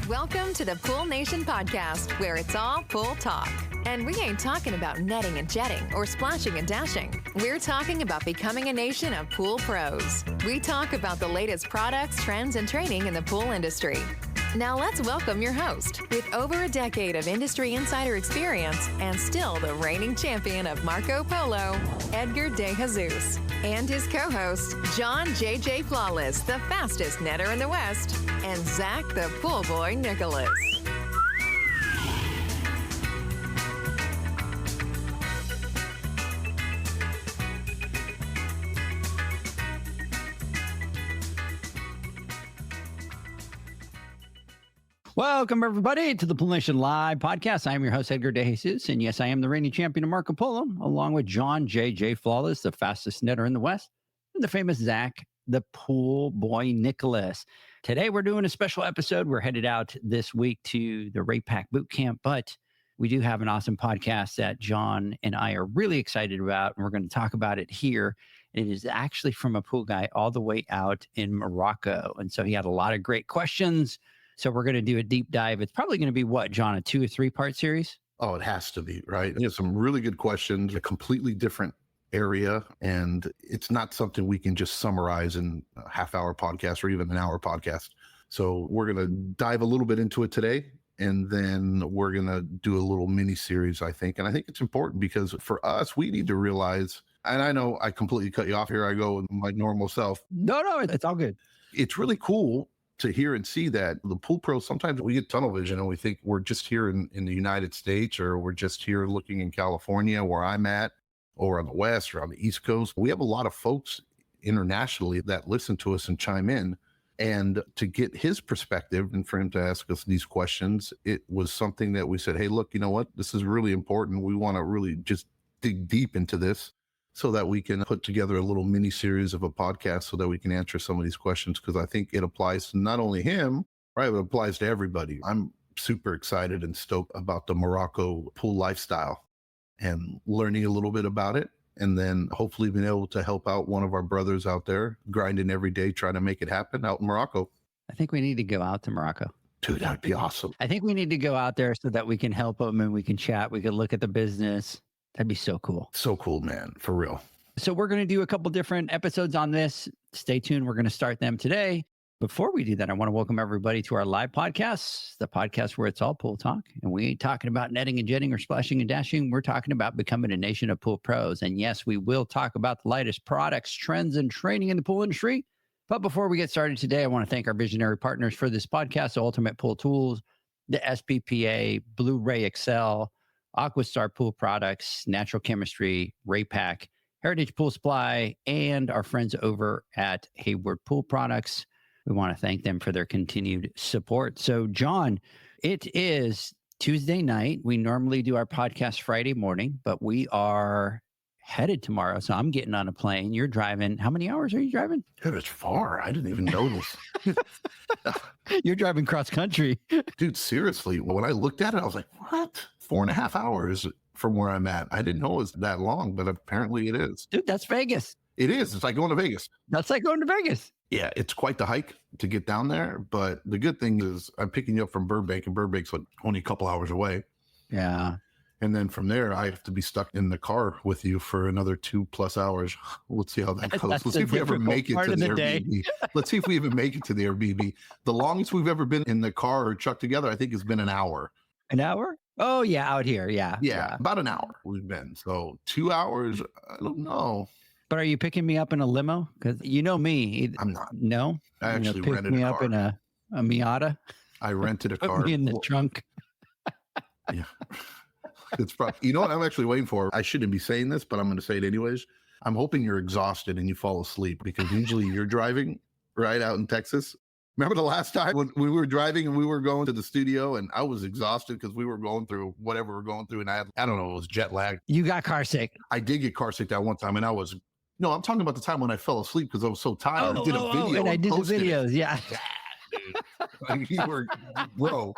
Welcome to the Pool Nation podcast, where it's all pool talk. And we ain't talking about netting and jetting or splashing and dashing. We're talking about becoming a nation of pool pros. We talk about the latest products, trends, and training in the pool industry. Now let's welcome your host, with over a decade of industry insider experience and still the reigning champion of Marco Polo, Edgar de Jesus, and his co-host, John J.J. Flawless, the fastest netter in the West, and Zach the Pool Boy Nicholas. Welcome, everybody, to the Pool Nation Live podcast. I am your host, Edgar de Jesus, and yes, I am the reigning champion of Marco Polo, along with John J.J. Flawless, the fastest netter in the West, and the famous Zach, the Pool Boy Nicholas. Today, we're doing a special episode. We're headed out this week to the Raypak bootcamp, but we do have an awesome podcast that John and I are really excited about, and we're going to talk about it here. It is actually from a pool guy all the way out in Morocco, and so he had a lot of great questions. So we're going to do a deep dive. It's probably going to be what, John, a 2 or 3 part series? Oh, it has to be, right? You have some really good questions, a completely different area, and it's not something we can just summarize in a half-hour podcast or even an hour podcast. So we're going to dive a little bit into it today, and then we're going to do a little mini series, I think. And I think it's important because for us, we need to realize, and I know I completely cut you off here. I go with my normal self. No, it's all good. It's really cool to hear and see that the pool pros, sometimes we get tunnel vision and we think we're just here in the United States, or we're just here looking in California where I'm at, or on the West or on the East Coast. We have a lot of folks internationally that listen to us and chime in. And to get his perspective and for him to ask us these questions, it was something that we said, hey, look, you know what? This is really important. We want to really just dig deep into this, so that we can put together a little mini series of a podcast so that we can answer some of these questions, because I think it applies to not only him, right, but it applies to everybody. I'm super excited and stoked about the Morocco pool lifestyle and learning a little bit about it, and then hopefully being able to help out one of our brothers out there grinding every day, trying to make it happen out in Morocco. I think we need to go out to Morocco. Dude, that'd be awesome. I think we need to go out there so that we can help them and we can chat. We can look at the business. That'd be so cool. So cool, man. For real. So we're going to do a couple different episodes on this. Stay tuned. We're going to start them today. Before we do that, I want to welcome everybody to our live podcast, the podcast where it's all pool talk. And we ain't talking about netting and jetting or splashing and dashing. We're talking about becoming a nation of pool pros. And yes, we will talk about the latest products, trends, and training in the pool industry. But before we get started today, I want to thank our visionary partners for this podcast, Ultimate Pool Tools, the SPPA, Blu-ray Excel, Aquastar Pool Products, Natural Chemistry, Raypak, Heritage Pool Supply, and our friends over at Hayward Pool Products. We want to thank them for their continued support. So, John, it is Tuesday night. We normally do our podcast Friday morning, but we are headed tomorrow. So I'm getting on a plane. You're driving. How many hours are you driving? Dude, it's far. I didn't even know this. You're driving cross country. Dude, seriously, when I looked at it, I was like, what? 4.5 hours from where I'm at. I didn't know it was that long, but apparently it is. Dude, that's Vegas. It is. It's like going to Vegas. That's like going to Vegas. Yeah, it's quite the hike to get down there. But the good thing is I'm picking you up from Burbank, and Burbank's like only a couple hours away. Yeah. And then from there, I have to be stuck in the car with you for another 2+ hours. Let's see how that goes. Let's see if we ever make it to the Airbnb. Let's see if we even make it to the Airbnb. The longest we've ever been in the car or truck together, I think, has been an hour. An hour? Oh, yeah, out here. Yeah. Yeah, about an hour we've been. So 2 hours, I don't know. But are you picking me up in a limo? Because you know me. I'm not. No? I actually pick rented me a up car. in a Miata? I rented a Put car. me in the trunk. Yeah. It's probably, you know what I'm actually waiting for? I shouldn't be saying this, but I'm going to say it anyways. I'm hoping you're exhausted and you fall asleep, because usually you're driving right out in Texas. Remember the last time when we were driving and we were going to the studio and I was exhausted because we were going through whatever we're going through, and I don't know, it was jet lag. You got car sick. I did get car sick that one time, and no, I'm talking about the time when I fell asleep because I was so tired. I did a video. And I did the videos. Yeah. Dude. Like, you were, bro.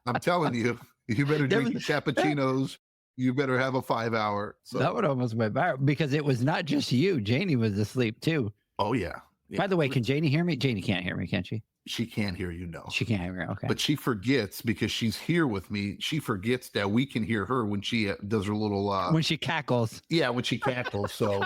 I'm telling you, you better drink your cappuccinos. You better have a 5-hour. So. That would almost went viral because it was not just you. Janie was asleep too. Oh, yeah. By the way, can Janie hear me? Janie can't hear me, can she? She can't hear you, no. She can't hear me. Okay. But she forgets because she's here with me. She forgets that we can hear her when she does her little when she cackles. Yeah, when she cackles. So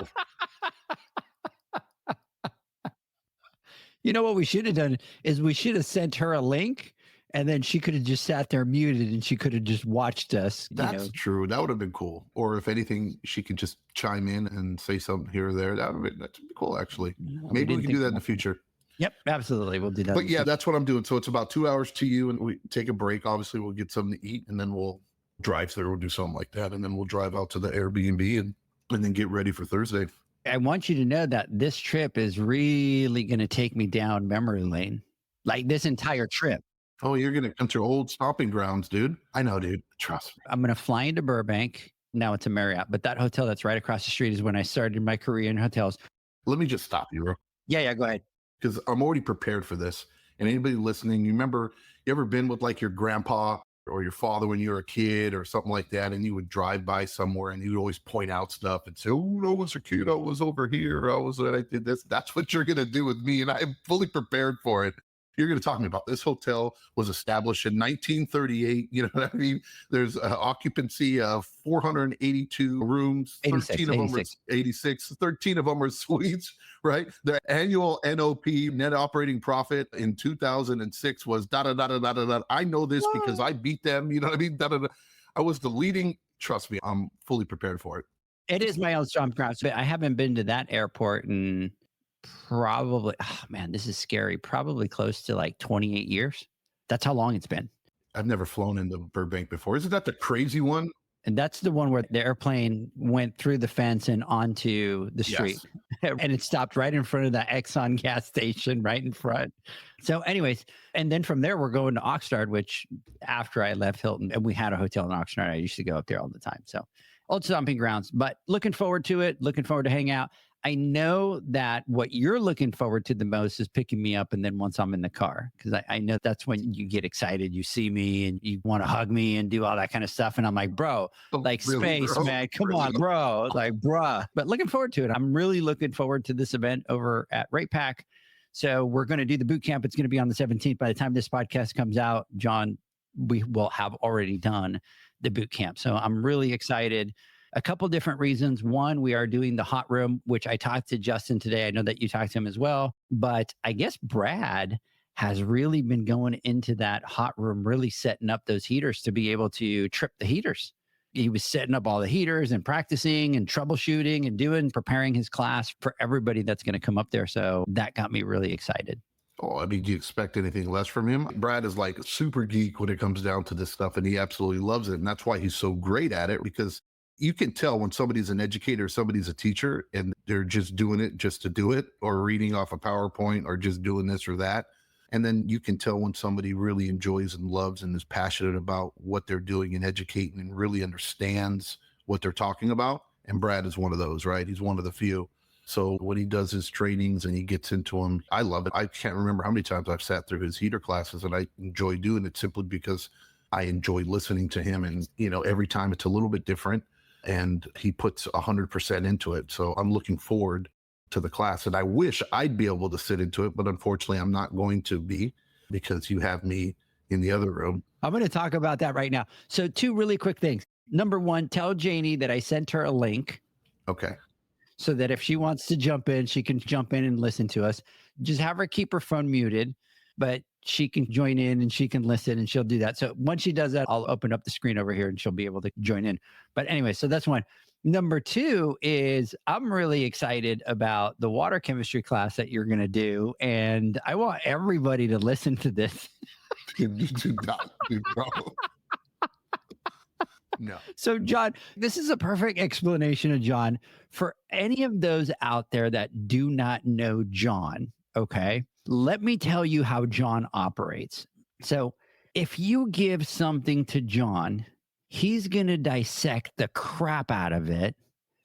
you know what we should have done is we should have sent her a link, and then she could have just sat there muted and she could have just watched us. That's true. That would have been cool. Or if anything, she could just chime in and say something here or there. That'd be cool, actually. Maybe we can do that in the future. Yep, absolutely. We'll do that. But yeah, that's what I'm doing. So it's about 2 hours to you, and we take a break. Obviously, we'll get something to eat, and then we'll drive through. We'll do something like that, and then we'll drive out to the Airbnb and then get ready for Thursday. I want you to know that this trip is really going to take me down memory lane, like this entire trip. Oh, you're going to come to old stomping grounds, dude. I know, dude. Trust me. I'm going to fly into Burbank. Now it's a Marriott, but that hotel that's right across the street is when I started my career in hotels. Let me just stop you, bro. Yeah, go ahead. Because I'm already prepared for this. And anybody listening, you ever been with like your grandpa or your father when you were a kid or something like that, and you would drive by somewhere and he would always point out stuff and say, oh, I was a kid, I was over here, I did this. That's what you're going to do with me, and I'm fully prepared for it. You're going to talk to me about this hotel was established in 1938. You know what I mean? There's an occupancy of 482 rooms. 13 of them are suites, right? The annual NOP, net operating profit, in 2006 was da-da-da-da-da-da. I know this because I beat them. You know what I mean? Da-da-da. I was the leading. Trust me, I'm fully prepared for it. It is my own stomping grounds, but I haven't been to that airport in probably, oh man, this is scary. Probably close to like 28 years. That's how long it's been. I've never flown into Burbank before. Isn't that the crazy one? And that's the one where the airplane went through the fence and onto the street. Yes. And it stopped right in front of the Exxon gas station, right in front. So anyways, and then from there, we're going to Oxnard, which after I left Hilton, and we had a hotel in Oxnard, I used to go up there all the time. So old stomping grounds, but looking forward to it, looking forward to hang out. I know that what you're looking forward to the most is picking me up. And then once I'm in the car, because I know that's when you get excited, you see me and you want to hug me and do all that kind of stuff. And I'm like, bro, like really, space, bro? Man, come really? On, bro. Like, bruh. But looking forward to it. I'm really looking forward to this event over at Raypak. So we're going to do the boot camp. It's going to be on the 17th. By the time this podcast comes out, John, we will have already done the boot camp. So I'm really excited. A couple different reasons. One, we are doing the hot room, which I talked to Justin today. I know that you talked to him as well, but I guess Brad has really been going into that hot room, really setting up those heaters to be able to trip the heaters. He was setting up all the heaters and practicing and troubleshooting and preparing his class for everybody that's going to come up there. So that got me really excited. Oh, I mean, do you expect anything less from him? Brad is like a super geek when it comes down to this stuff, and he absolutely loves it. And that's why he's so great at it, because you can tell when somebody's an educator, somebody's a teacher, and they're just doing it just to do it, or reading off a PowerPoint, or just doing this or that. And then you can tell when somebody really enjoys and loves and is passionate about what they're doing and educating and really understands what they're talking about. And Brad is one of those, right? He's one of the few. So when he does his trainings and he gets into them, I love it. I can't remember how many times I've sat through his heater classes, and I enjoy doing it simply because I enjoy listening to him. And, every time it's a little bit different. And he puts 100% into it. So I'm looking forward to the class. And I wish I'd be able to sit into it, but unfortunately I'm not going to be, because you have me in the other room. I'm going to talk about that right now. So 2 really quick things. Number 1, tell Janie that I sent her a link. Okay. So that if she wants to jump in, she can jump in and listen to us. Just have her keep her phone muted, but she can join in and she can listen, and she'll do that. So once she does that, I'll open up the screen over here and she'll be able to join in. But anyway, so that's one. Number 2 is I'm really excited about the water chemistry class that you're going to do. And I want everybody to listen to this. No. So John, this is a perfect explanation of John for any of those out there that do not know John. Okay. Let me tell you how John operates. So if you give something to John, he's going to dissect the crap out of it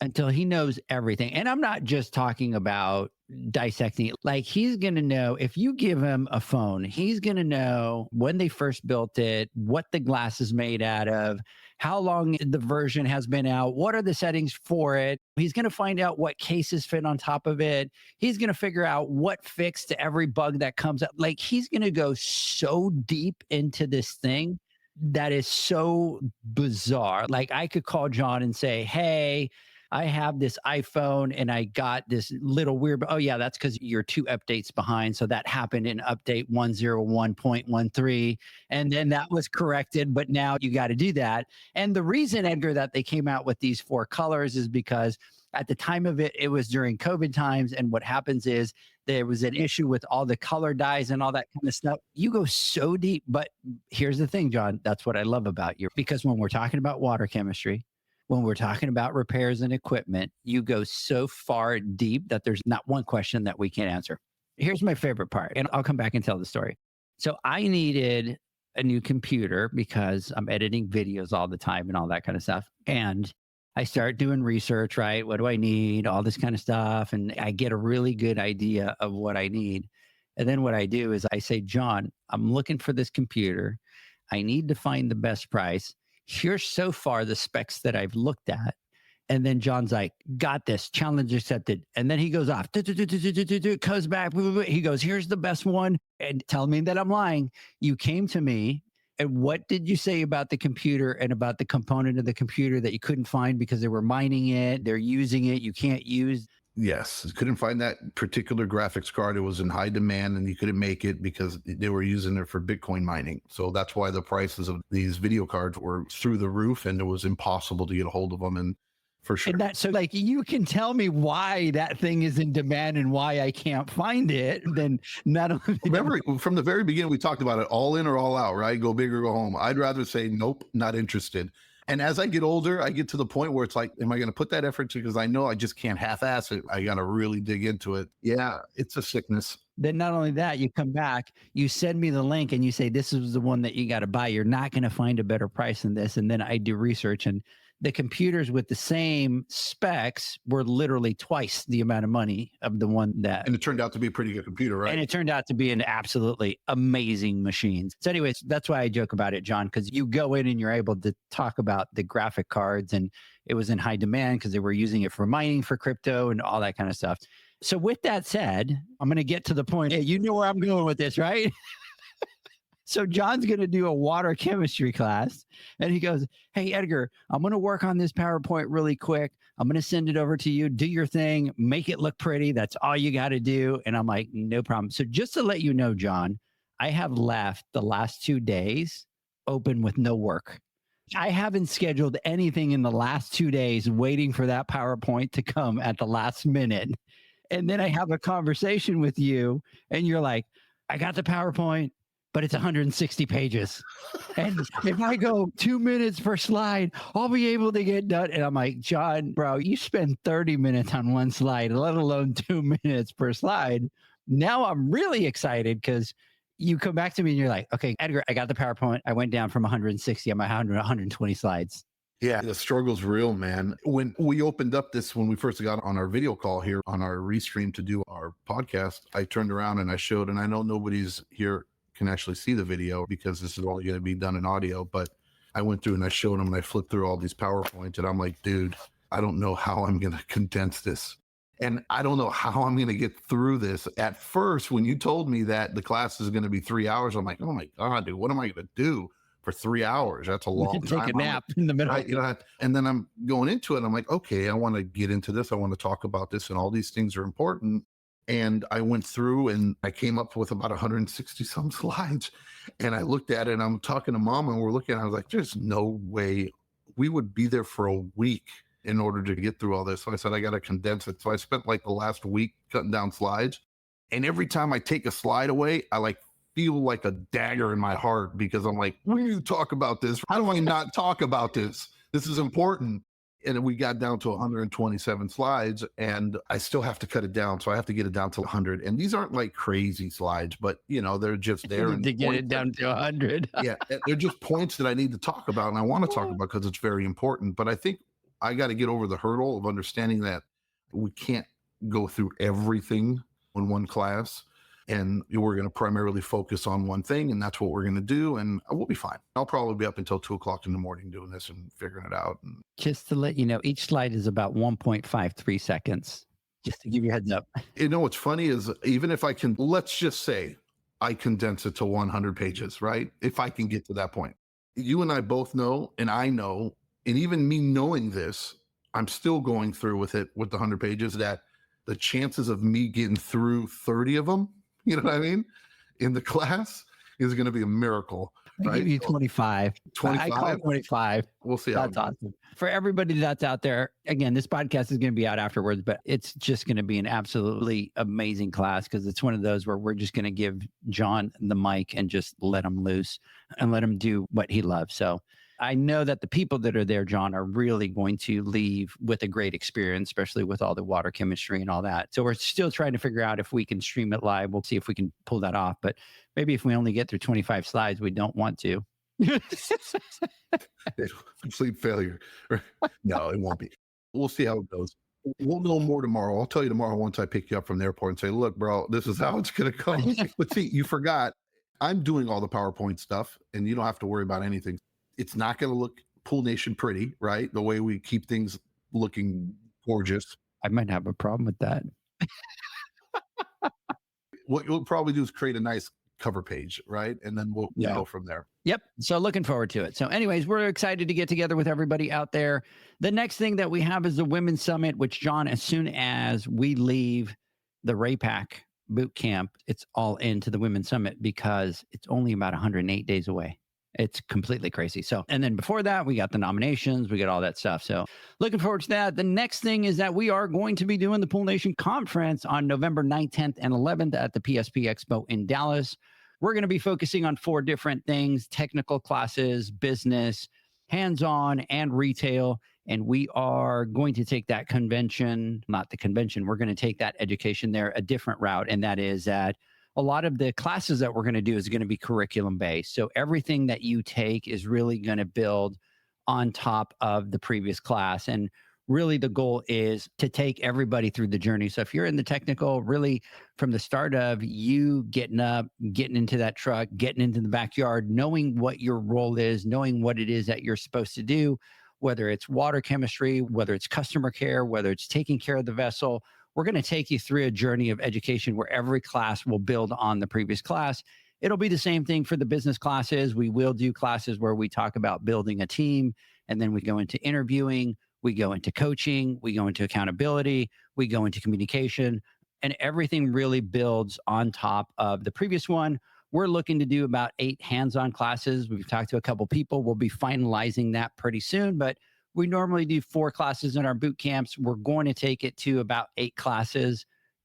until he knows everything. And I'm not just talking about dissecting it. Like, he's going to know, if you give him a phone, he's going to know when they first built it, what the glass is made out of, how long the version has been out, what are the settings for it. He's going to find out what cases fit on top of it. He's going to figure out what fix to every bug that comes up. Like he's going to go so deep into this thing that is so bizarre. Like I could call John and say, hey, I have this iPhone and I got this little weird. Oh, yeah, that's because you're 2 updates behind. So that happened in update 101.13. And then that was corrected. But now you got to do that. And the reason, Edgar, that they came out with these 4 colors is because at the time of it, it was during COVID times. And what happens is there was an issue with all the color dyes and all that kind of stuff. You go so deep. But here's the thing, John, that's what I love about you. Because when we're talking about water chemistry, when we're talking about repairs and equipment, you go so far deep that there's not one question that we can't answer. Here's my favorite part, and I'll come back and tell the story. So I needed a new computer because I'm editing videos all the time and all that kind of stuff. And I start doing research, right? What do I need? All this kind of stuff. And I get a really good idea of what I need. And then what I do is I say, John, I'm looking for this computer. I need to find the best price. Here's so far the specs that I've looked at. And then John's like, got this, challenge accepted. And then he goes off, comes back. He goes, here's the best one. And tell me that I'm lying. You came to me. And what did you say about the computer and about the component of the computer that you couldn't find because they were mining it, they're using it, you can't use? Yes, couldn't find that particular graphics card. It was in high demand and you couldn't make it because they were using it for Bitcoin mining. So that's why the prices of these video cards were through the roof and it was impossible to get a hold of them. And for sure. And so like you can tell me why that thing is in demand and why I can't find it. Then not only remember from the very beginning, we talked about it, all in or all out, right? Go big or go home. I'd rather say, nope, not interested. And as I get older, I get to the point where it's like, am I going to put that effort to? Because I know I just can't half-ass it. I got to really dig into it. Yeah, it's a sickness. Then not only that, you come back, you send me the link and you say, this is the one that you got to buy. You're not going to find a better price than this. And then I do research, and the computers with the same specs were literally twice the amount of money of the one that. And it turned out to be a pretty good computer, right? And it turned out to be an absolutely amazing machine. So anyways, that's why I joke about it, John, because you go in and you're able to talk about the graphic cards, and it was in high demand because they were using it for mining for crypto and all that kind of stuff. So with that said, I'm going to get to the point. Hey, you know where I'm going with this, right? So John's going to do a water chemistry class, and he goes, hey, Edgar, I'm going to work on this PowerPoint really quick. I'm going to send it over to you. Do your thing. Make it look pretty. That's all you got to do. And I'm like, no problem. So just to let you know, John, I have left the last 2 days open with no work. I haven't scheduled anything in the last 2 days waiting for that PowerPoint to come at the last minute. And then I have a conversation with you, and you're like, I got the PowerPoint, but it's 160 pages. And if I go 2 minutes per slide, I'll be able to get done. And I'm like, John, bro, you spend 30 minutes on one slide, let alone 2 minutes per slide. Now I'm really excited because you come back to me and you're like, okay, Edgar, I got the PowerPoint. I went down from 160. I'm at 120 slides. Yeah, the struggle's real, man. When we opened up this, when we first got on our video call here on our restream to do our podcast, I turned around and I showed, and I know nobody's here can actually see the video because this is only going to be done in audio, but I went through and I showed them and I flipped through all these PowerPoints and I'm like, dude, I don't know how I'm going to condense this. And I don't know how I'm going to get through this. At first, when you told me that the class is going to be 3 hours, I'm like, oh my God, dude, what am I going to do for 3 hours? That's a long time. Take a nap in the middle. And then I'm going into it. I'm like, okay, I want to get into this. I want to talk about this, and all these things are important. And I went through and I came up with about 160 some slides. And I looked at it and I'm talking to mom and we're looking at it. I was like, there's no way we would be there for a week in order to get through all this. So I said, I got to condense it. So I spent like the last week cutting down slides. And every time I take a slide away, I like feel like a dagger in my heart because I'm like, when you talk about this, how do I not talk about this? This is important. And we got down to 127 slides and I still have to cut it down. So I have to get it down to 100. And these aren't like crazy slides, but you know, they're just there. To get it down to 100. Yeah. They're just points that I need to talk about and I want to talk about because it's very important. But I think I got to get over the hurdle of understanding that we can't go through everything in one class. And we're going to primarily focus on one thing, and that's what we're going to do. And we'll be fine. I'll probably be up until 2:00 in the morning doing this and figuring it out. And Just to let you know, each slide is about 1.53 seconds, just to give you a heads up. what's funny is even if I can, let's just say I condense it to 100 pages, right? If I can get to that point, you and I both know, and I know, and even me knowing this, I'm still going through with it with the 100 pages, that the chances of me getting through 30 of them, you know what I mean, in the class is going to be a miracle. I give you 25. 25? I call it 25. We'll see how That's awesome. For everybody that's out there, again, this podcast is going to be out afterwards, but it's just going to be an absolutely amazing class because it's one of those where we're just going to give John the mic and just let him loose and let him do what he loves. So I know that the people that are there, John, are really going to leave with a great experience, especially with all the water chemistry and all that. So we're still trying to figure out if we can stream it live. We'll see if we can pull that off. But maybe if we only get through 25 slides, we don't want to. Complete failure. No, it won't be. We'll see how it goes. We'll know more tomorrow. I'll tell you tomorrow once I pick you up from the airport and say, look, bro, this is how it's going to come. But see, you forgot. I'm doing all the PowerPoint stuff, and you don't have to worry about anything. It's not going to look Pool Nation pretty, right? The way we keep things looking gorgeous. I might have a problem with that. What you'll probably do is create a nice cover page, right? And then we'll go from there. Yep. So looking forward to it. So anyways, we're excited to get together with everybody out there. The next thing that we have is the Women's Summit, which, John, as soon as we leave the Raypak boot camp, it's all into the Women's Summit because it's only about 108 days away. It's completely crazy. So, and then before that, we got the nominations, we got all that stuff. So looking forward to that. The next thing is that we are going to be doing the Pool Nation Conference on November 9th, 10th, and 11th at the PSP Expo in Dallas. We're going to be focusing on 4 different things: technical classes, business, hands-on, and retail. And we are going to take that convention, not the convention, we're going to take that education there a different route. And that is that a lot of the classes that we're going to do is going to be curriculum based. So everything that you take is really going to build on top of the previous class. And really the goal is to take everybody through the journey. So if you're in the technical, really from the start of you getting up, getting into that truck, getting into the backyard, knowing what your role is, knowing what it is that you're supposed to do, whether it's water chemistry, whether it's customer care, whether it's taking care of the vessel, we're going to take you through a journey of education where every class will build on the previous class. It'll be the same thing for the business classes. We will do classes where we talk about building a team, and then we go into interviewing, we go into coaching, we go into accountability, we go into communication, and everything really builds on top of the previous one. We're looking to do about 8 hands-on classes. We've talked to a couple people. We'll be finalizing that pretty soon, but we normally do 4 classes in our boot camps. We're going to take it to about 8 classes.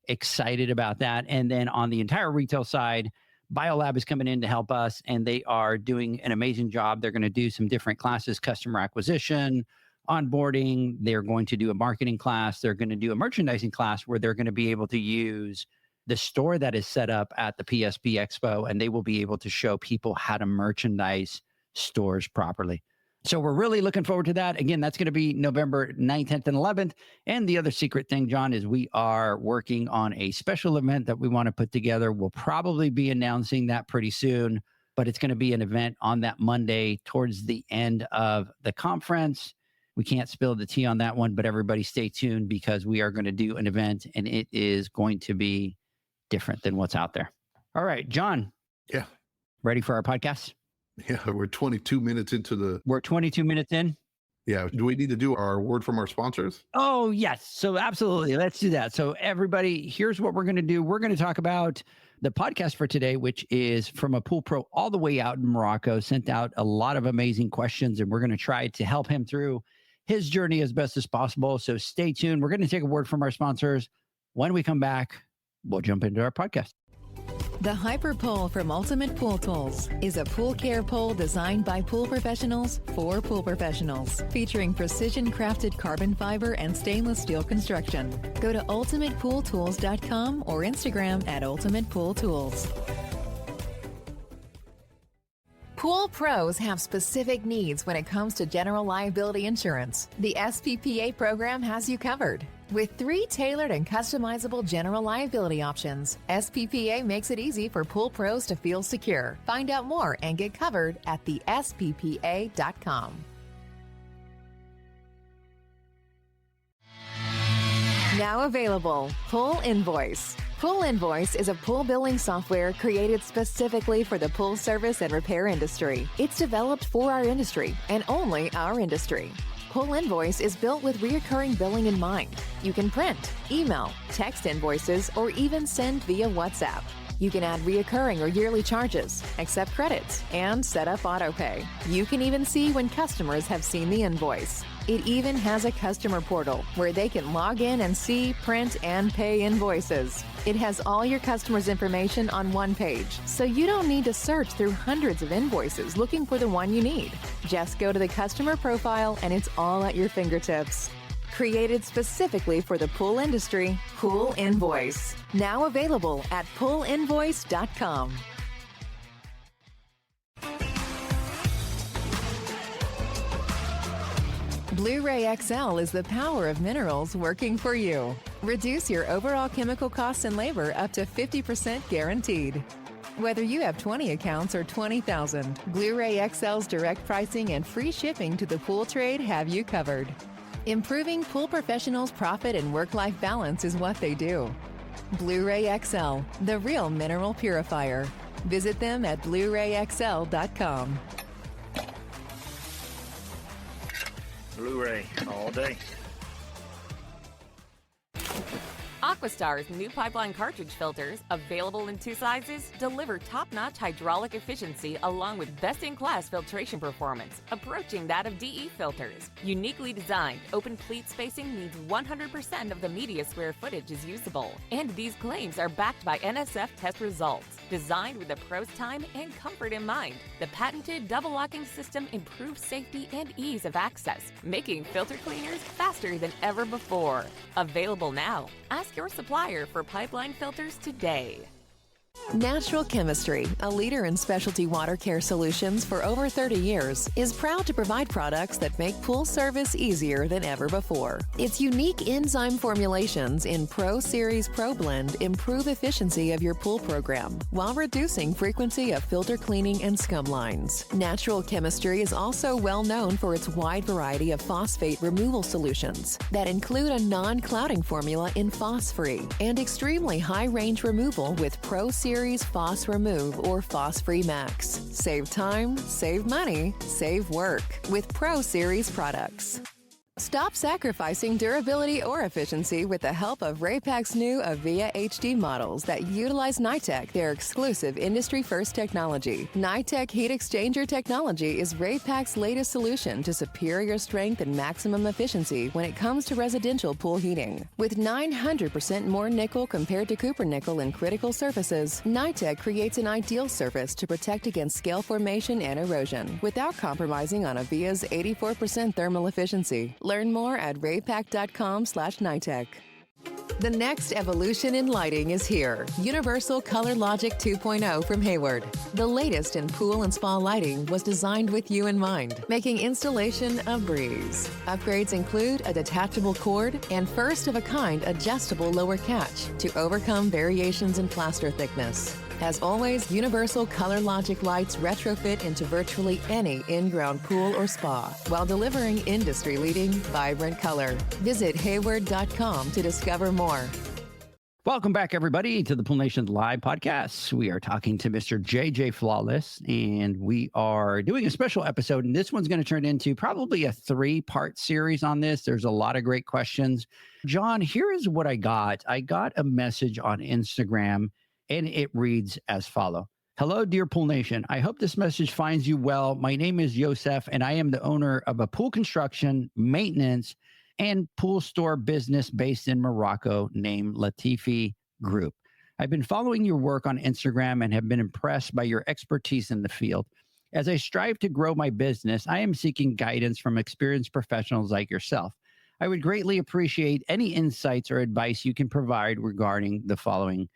Excited about that. And then on the entire retail side, BioLab is coming in to help us, and they are doing an amazing job. They're going to do some different classes: customer acquisition, onboarding. They're going to do a marketing class. They're going to do a merchandising class where they're going to be able to use the store that is set up at the PSP Expo, and they will be able to show people how to merchandise stores properly. So we're really looking forward to that. Again, that's going to be November 9th, 10th, and 11th. And the other secret thing, John, is we are working on a special event that we want to put together. We'll probably be announcing that pretty soon, but it's going to be an event on that Monday towards the end of the conference. We can't spill the tea on that one, but everybody stay tuned because we are going to do an event, and it is going to be different than what's out there. All right, John. Yeah. Ready for our podcast? Yeah, we're 22 minutes into the... We're 22 minutes in. Yeah. Do we need to do our word from our sponsors? Oh, yes. So absolutely. Let's do that. So everybody, here's what we're going to do. We're going to talk about the podcast for today, which is from a pool pro all the way out in Morocco, sent out a lot of amazing questions, and we're going to try to help him through his journey as best as possible. So stay tuned. We're going to take a word from our sponsors. When we come back, we'll jump into our podcast. The Hyper Pole from Ultimate Pool Tools is a pool care pole designed by pool professionals for pool professionals, featuring precision-crafted carbon fiber and stainless steel construction. Go to ultimatepooltools.com or Instagram at Ultimate Pool Tools. Pool pros have specific needs when it comes to general liability insurance. The SPPA program has you covered. With 3 tailored and customizable general liability options, SPPA makes it easy for pool pros to feel secure. Find out more and get covered at thesppa.com. Now available, Pool Invoice. Pool Invoice is a pool billing software created specifically for the pool service and repair industry. It's developed for our industry and only our industry. Pool Invoice is built with recurring billing in mind. You can print, email, text invoices, or even send via WhatsApp. You can add recurring or yearly charges, accept credits, and set up autopay. You can even see when customers have seen the invoice. It even has a customer portal where they can log in and see, print, and pay invoices. It has all your customers' information on one page, so you don't need to search through hundreds of invoices looking for the one you need. Just go to the customer profile and it's all at your fingertips. Created specifically for the pool industry, Pool Invoice. Now available at poolinvoice.com. Blu-ray XL is the power of minerals working for you. Reduce your overall chemical costs and labor up to 50% guaranteed. Whether you have 20 accounts or 20,000, Blu-ray XL's direct pricing and free shipping to the pool trade have you covered. Improving pool professionals' profit and work-life balance is what they do. Blu-ray XL, the real mineral purifier. Visit them at BluRayXL.com. Blu-ray all day. Aquastar's new pipeline cartridge filters, available in 2 sizes, deliver top-notch hydraulic efficiency along with best-in-class filtration performance, approaching that of DE filters. Uniquely designed, open pleat spacing means 100% of the media square footage is usable. And these claims are backed by NSF test results. Designed with the pro's time and comfort in mind, the patented double-locking system improves safety and ease of access, making filter cleaners faster than ever before. Available now. Ask your supplier for pipeline filters today. Natural Chemistry, a leader in specialty water care solutions for over 30 years, is proud to provide products that make pool service easier than ever before. Its unique enzyme formulations in Pro Series Pro Blend improve efficiency of your pool program while reducing frequency of filter cleaning and scum lines. Natural Chemistry is also well known for its wide variety of phosphate removal solutions that include a non-clouding formula in Phos-Free and extremely high range removal with Pro Series Phos Remove or Phos Free Max. Save time, save money, save work with Pro Series products. Stop sacrificing durability or efficiency with the help of Raypak's new Avia HD models that utilize NITEC, their exclusive industry-first technology. NITEC heat exchanger technology is Raypak's latest solution to superior strength and maximum efficiency when it comes to residential pool heating. With 900% more nickel compared to copper nickel in critical surfaces, NITEC creates an ideal surface to protect against scale formation and erosion without compromising on Avia's 84% thermal efficiency. Learn more at raypak.com/NITEC. The next evolution in lighting is here. Universal Color Logic 2.0 from Hayward. The latest in pool and spa lighting was designed with you in mind, making installation a breeze. Upgrades include a detachable cord and first-of-a-kind adjustable lower catch to overcome variations in plaster thickness. As always, Universal Color Logic lights retrofit into virtually any in-ground pool or spa while delivering industry-leading, vibrant color. Visit Hayward.com to discover more. Welcome back, everybody, to the Pool Nation Live podcast. We are talking to Mr. JJ Flawless, and we are doing a special episode, and this one's going to turn into probably a 3-part series on this. There's a lot of great questions. John, here is what I got. I got a message on Instagram, and it reads as follows. Hello, dear Pool Nation. I hope this message finds you well. My name is Youssef, and I am the owner of a pool construction, maintenance, and pool store business based in Morocco named Latifi Group. I've been following your work on Instagram and have been impressed by your expertise in the field. As I strive to grow my business, I am seeking guidance from experienced professionals like yourself. I would greatly appreciate any insights or advice you can provide regarding the following.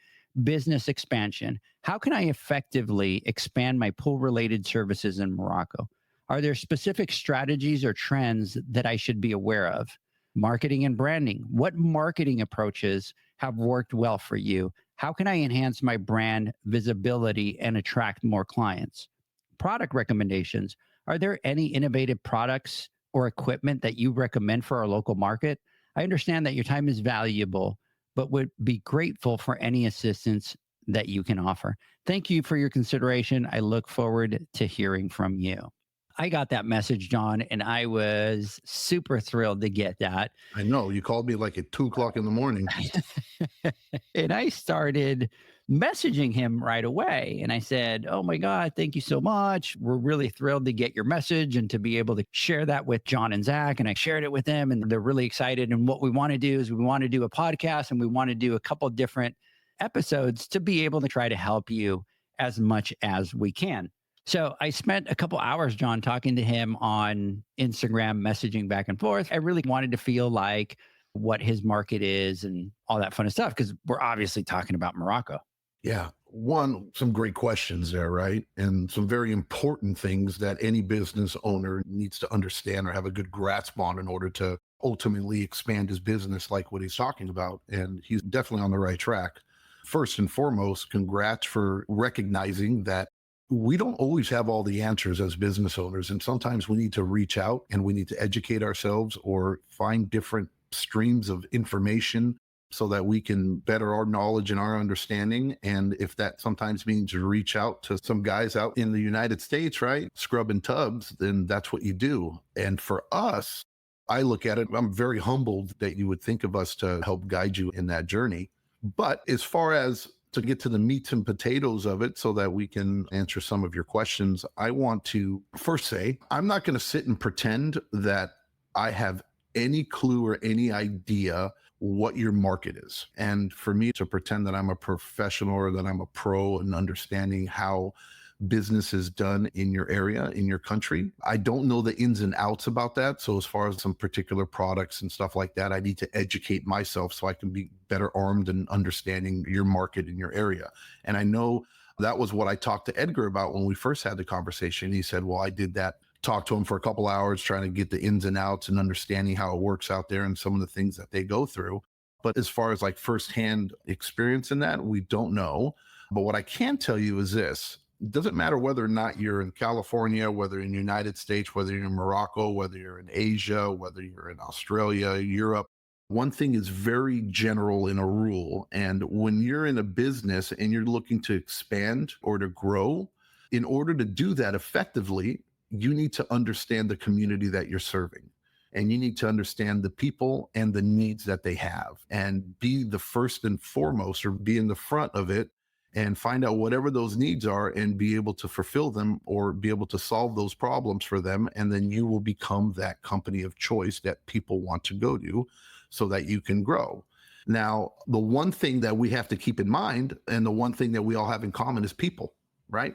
Business expansion. How can I effectively expand my pool-related services in Morocco? Are there specific strategies or trends that I should be aware of? Marketing and branding. What marketing approaches have worked well for you? How can I enhance my brand visibility and attract more clients? Product recommendations. Are there any innovative products or equipment that you recommend for our local market? I understand that your time is valuable, but would be grateful for any assistance that you can offer. Thank you for your consideration. I look forward to hearing from you. I got that message, John, and I was super thrilled to get that. I know you called me like at 2 o'clock in the morning. And I started messaging him right away. And I said, "Oh my God, thank you so much. We're really thrilled to get your message and to be able to share that with John and Zach." And I shared it with them, and they're really excited. And what we want to do is we want to do a podcast, and we want to do a couple different episodes to be able to try to help you as much as we can. So I spent a couple hours, John, talking to him on Instagram, messaging back and forth. I really wanted to feel like what his market is and all that fun stuff, because we're obviously talking about Morocco. Yeah. Some great questions there, right? And some very important things that any business owner needs to understand or have a good grasp on in order to ultimately expand his business, like what he's talking about. And he's definitely on the right track. First and foremost, congrats for recognizing that we don't always have all the answers as business owners. And sometimes we need to reach out and we need to educate ourselves or find different streams of information so that we can better our knowledge and our understanding. And if that sometimes means you reach out to some guys out in the United States, right, scrubbing tubs, then that's what you do. And for us, I look at it, I'm very humbled that you would think of us to help guide you in that journey. But as far as to get to the meats and potatoes of it so that we can answer some of your questions, I want to first say, I'm not going to sit and pretend that I have any clue or any idea what your market is. And for me to pretend that I'm a professional or that I'm a pro in understanding how business is done in your area, in your country, I don't know the ins and outs about that. So as far as some particular products and stuff like that, I need to educate myself so I can be better armed in understanding your market in your area. And I know that was what I talked to Edgar about when we first had the conversation. He said, well, I did that, talked to him for a couple hours, trying to get the ins and outs and understanding how it works out there and some of the things that they go through. But as far as like firsthand experience in that, we don't know. But what I can tell you is this. It doesn't matter whether or not you're in California, whether you're in the United States, whether you're in Morocco, whether you're in Asia, whether you're in Australia, Europe. One thing is very general in a rule. And when you're in a business and you're looking to expand or to grow, in order to do that effectively, you need to understand the community that you're serving. And you need to understand the people and the needs that they have and be the first and foremost or be in the front of it and find out whatever those needs are and be able to fulfill them or be able to solve those problems for them. And then you will become that company of choice that people want to go to so that you can grow. Now, the one thing that we have to keep in mind and the one thing that we all have in common is people, right?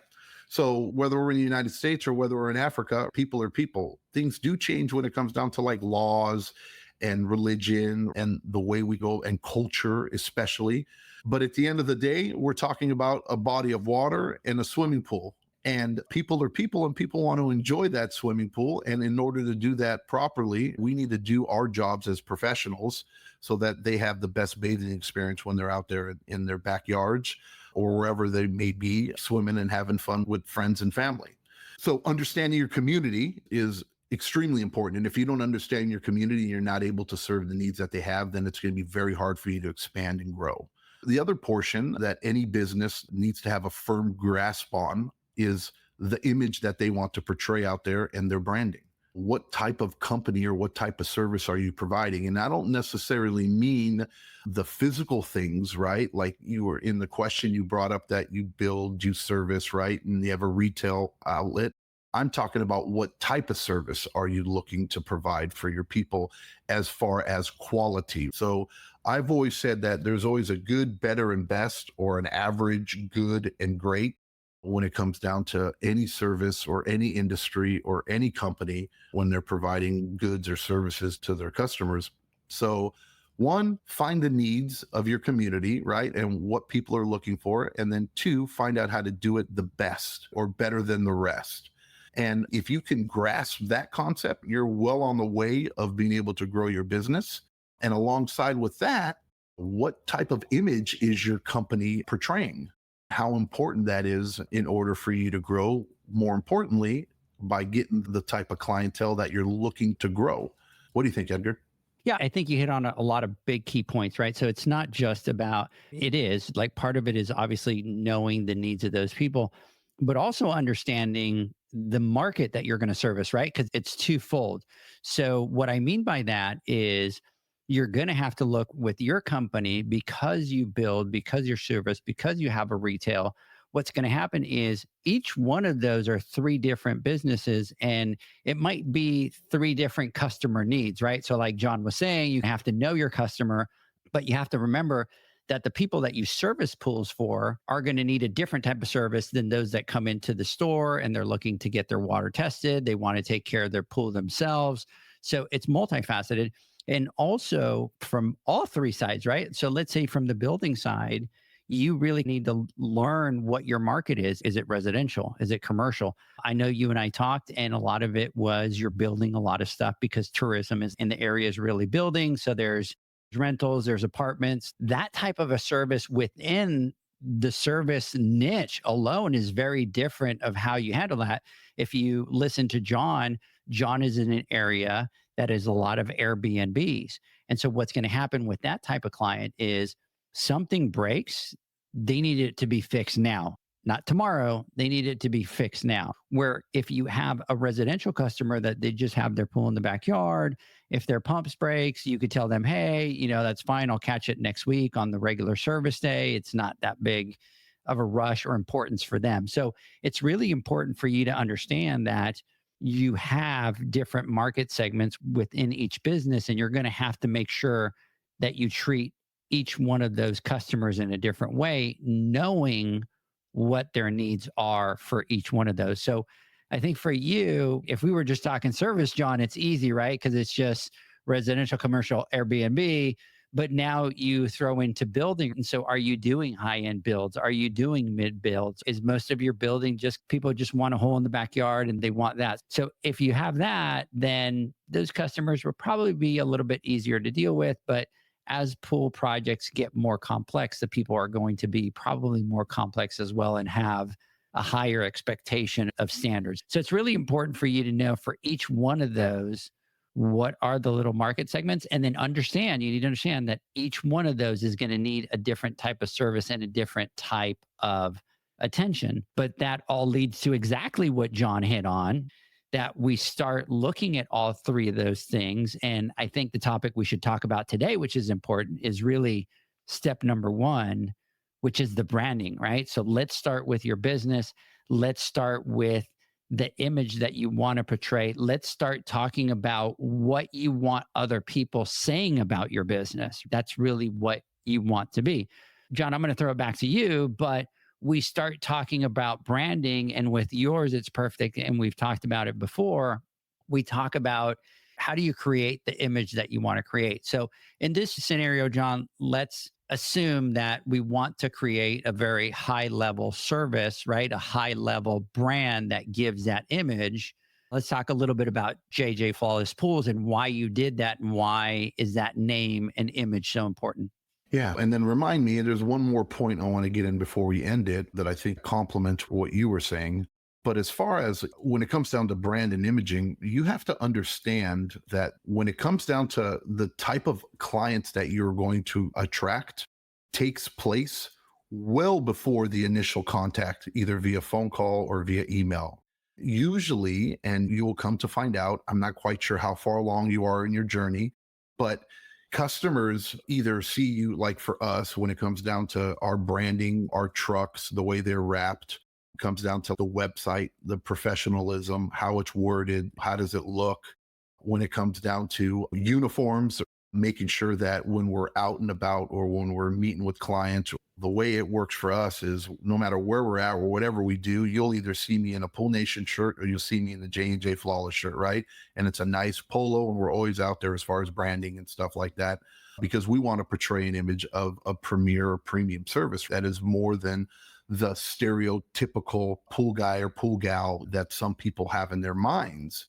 So whether we're in the United States or whether we're in Africa, people are people. Things do change when it comes down to like laws and religion and the way we go and culture, especially. But at the end of the day, we're talking about a body of water and a swimming pool. And people are people and people want to enjoy that swimming pool. And in order to do that properly, we need to do our jobs as professionals so that they have the best bathing experience when they're out there in their backyards or wherever they may be swimming and having fun with friends and family. So understanding your community is extremely important. And if you don't understand your community, you're not able to serve the needs that they have, then it's going to be very hard for you to expand and grow. The other portion that any business needs to have a firm grasp on is the image that they want to portray out there and their branding. What type of company or what type of service are you providing? And I don't necessarily mean the physical things, right? Like you were in the question you brought up that you build, you service, right? And you have a retail outlet. I'm talking about what type of service are you looking to provide for your people as far as quality. So I've always said that there's always a good, better, and best, or an average, good, and great when it comes down to any service or any industry or any company when they're providing goods or services to their customers. So one, find the needs of your community, right? And what people are looking for. And then two, find out how to do it the best or better than the rest. And if you can grasp that concept, you're well on the way of being able to grow your business. And alongside with that, what type of image is your company portraying? How important that is in order for you to grow. More importantly, by getting the type of clientele that you're looking to grow. What do you think, Edgar? Yeah, I think you hit on a lot of big key points, right? So it's not just about, it is like part of it is obviously knowing the needs of those people, but also understanding the market that you're going to service, right? Because it's twofold. So what I mean by that is you're going to have to look with your company because you build, because you service, because you have a retail. What's going to happen is each one of those are three different businesses and it might be three different customer needs, right? So like John was saying, you have to know your customer, but you have to remember that the people that you service pools for are going to need a different type of service than those that come into the store and they're looking to get their water tested. They want to take care of their pool themselves. So it's multifaceted. And also from all three sides, right? So let's say from the building side, you really need to learn what your market is. Is it residential? Is it commercial? I know you and I talked, and a lot of it was you're building a lot of stuff because tourism is in the area is really building. So there's rentals, there's apartments. That type of a service within the service niche alone is very different of how you handle that. If you listen to John, John is in an area that is a lot of Airbnbs. And so what's going to happen with that type of client is something breaks, they need it to be fixed now, not tomorrow. They need it to be fixed now. Where if you have a residential customer that they just have their pool in the backyard, if their pumps breaks, you could tell them, hey, you know, that's fine. I'll catch it next week on the regular service day. It's not that big of a rush or importance for them. So it's really important for you to understand that you have different market segments within each business, and you're going to have to make sure that you treat each one of those customers in a different way, knowing what their needs are for each one of those. So I think for you, if we were just talking service, John, it's easy, right? Because it's just residential, commercial, Airbnb. But now you throw into building. And so are you doing high-end builds? Are you doing mid builds? Is most of your building just people just want a hole in the backyard and they want that? So if you have that, then those customers will probably be a little bit easier to deal with. But as pool projects get more complex, the people are going to be probably more complex as well and have a higher expectation of standards. So it's really important for you to know for each one of those, what are the little market segments, and then you need to understand that each one of those is going to need a different type of service and a different type of attention. But that all leads to exactly what John hit on, that we start looking at all three of those things. And I think the topic we should talk about today, which is important, is really step number one, which is the branding, right? So let's start with your business. Let's start with the image that you want to portray. Let's start talking about what you want other people saying about your business. That's really what you want to be. John, I'm going to throw it back to you, but we start talking about branding, and with yours, it's perfect. And we've talked about it before. We talk about how do you create the image that you want to create. So in this scenario, John, let's assume that we want to create a very high level service, right? A high level brand that gives that image. Let's talk a little bit about JJ Flawless Pools and why you did that, and why is that name and image so important? Yeah. And then remind me, there's one more point I want to get in before we end it that I think complements what you were saying. But as far as when it comes down to brand and imaging, you have to understand that when it comes down to the type of clients that you're going to attract takes place well before the initial contact, either via phone call or via email. Usually, and you will come to find out, I'm not quite sure how far along you are in your journey, but customers either see you, like for us, when it comes down to our branding, our trucks, the way they're wrapped, comes down to the website, the professionalism, how it's worded, how does it look. When it comes down to uniforms, making sure that when we're out and about or when we're meeting with clients, the way it works for us is no matter where we're at or whatever we do, you'll either see me in a Pool Nation shirt or you'll see me in the J&J Flawless shirt, right? And it's a nice polo, and we're always out there as far as branding and stuff like that, because we want to portray an image of a premier or premium service that is more than the stereotypical pool guy or pool gal that some people have in their minds.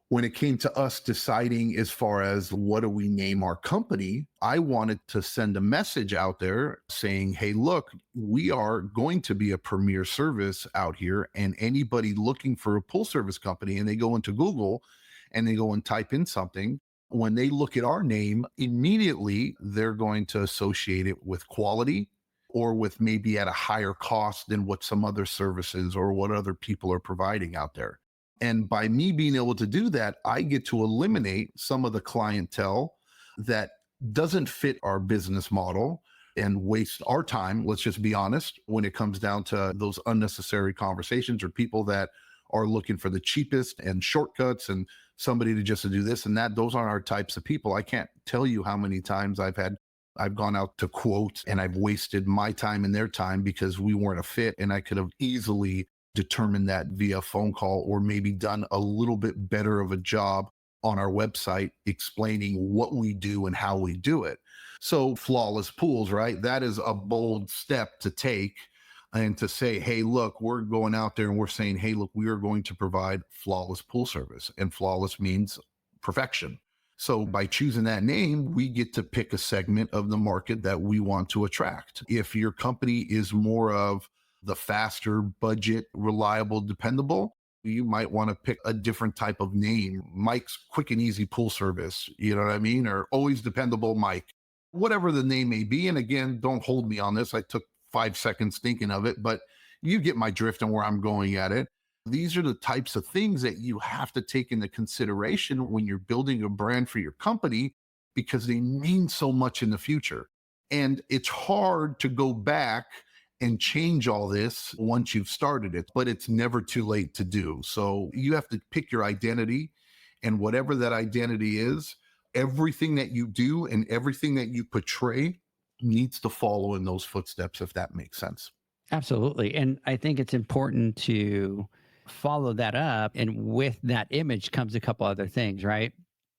When it came to us deciding as far as what do we name our company, I wanted to send a message out there saying, hey, look, we are going to be a premier service out here. And anybody looking for a pool service company and they go into Google and they go and type in something, when they look at our name, immediately they're going to associate it with quality or with maybe at a higher cost than what some other services or what other people are providing out there. And by me being able to do that, I get to eliminate some of the clientele that doesn't fit our business model and waste our time. Let's just be honest when it comes down to those unnecessary conversations or people that are looking for the cheapest and shortcuts and somebody to just to do this and that. Those aren't our types of people. I can't tell you how many times I've gone out to quote and I've wasted my time and their time because we weren't a fit, and I could have easily determined that via phone call or maybe done a little bit better of a job on our website explaining what we do and how we do it. So flawless pools, right? That is a bold step to take and to say, hey, look, we're going out there and we're saying, hey, look, we are going to provide flawless pool service, and flawless means perfection. So by choosing that name, we get to pick a segment of the market that we want to attract. If your company is more of the faster budget, reliable, dependable, you might want to pick a different type of name. Mike's Quick and Easy Pool Service, you know what I mean? Or Always Dependable Mike, whatever the name may be. And again, don't hold me on this. I took 5 seconds thinking of it, but you get my drift and where I'm going at it. These are the types of things that you have to take into consideration when you're building a brand for your company, because they mean so much in the future. And it's hard to go back and change all this once you've started it, but it's never too late to do. So you have to pick your identity, and whatever that identity is, everything that you do and everything that you portray needs to follow in those footsteps, if that makes sense. Absolutely. And I think it's important to follow that up. And with that image comes a couple other things, right?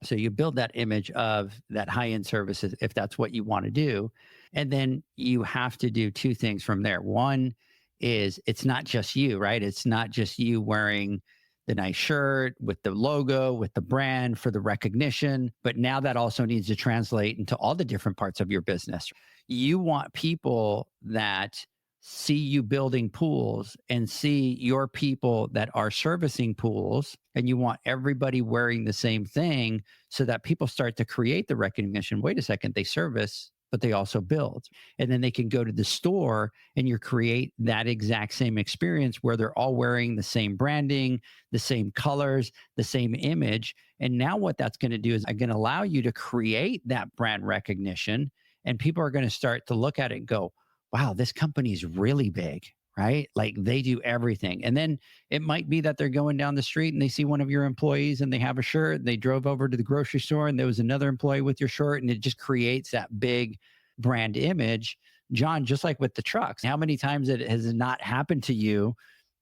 So you build that image of that high-end services, if that's what you want to do. And then you have to do two things from there. One is it's not just you, right? It's not just you wearing the nice shirt with the logo, with the brand for the recognition, but now that also needs to translate into all the different parts of your business. You want people that see you building pools and see your people that are servicing pools, and you want everybody wearing the same thing so that people start to create the recognition. Wait a second, they service, but they also build. And then they can go to the store and you create that exact same experience where they're all wearing the same branding, the same colors, the same image. And now what that's going to do is going to allow you to create that brand recognition, and people are going to start to look at it and go, wow, this company's really big, right? Like they do everything. And then it might be that they're going down the street and they see one of your employees and they have a shirt. They drove over to the grocery store and there was another employee with your shirt, and it just creates that big brand image. John, just like with the trucks, how many times it has not happened to you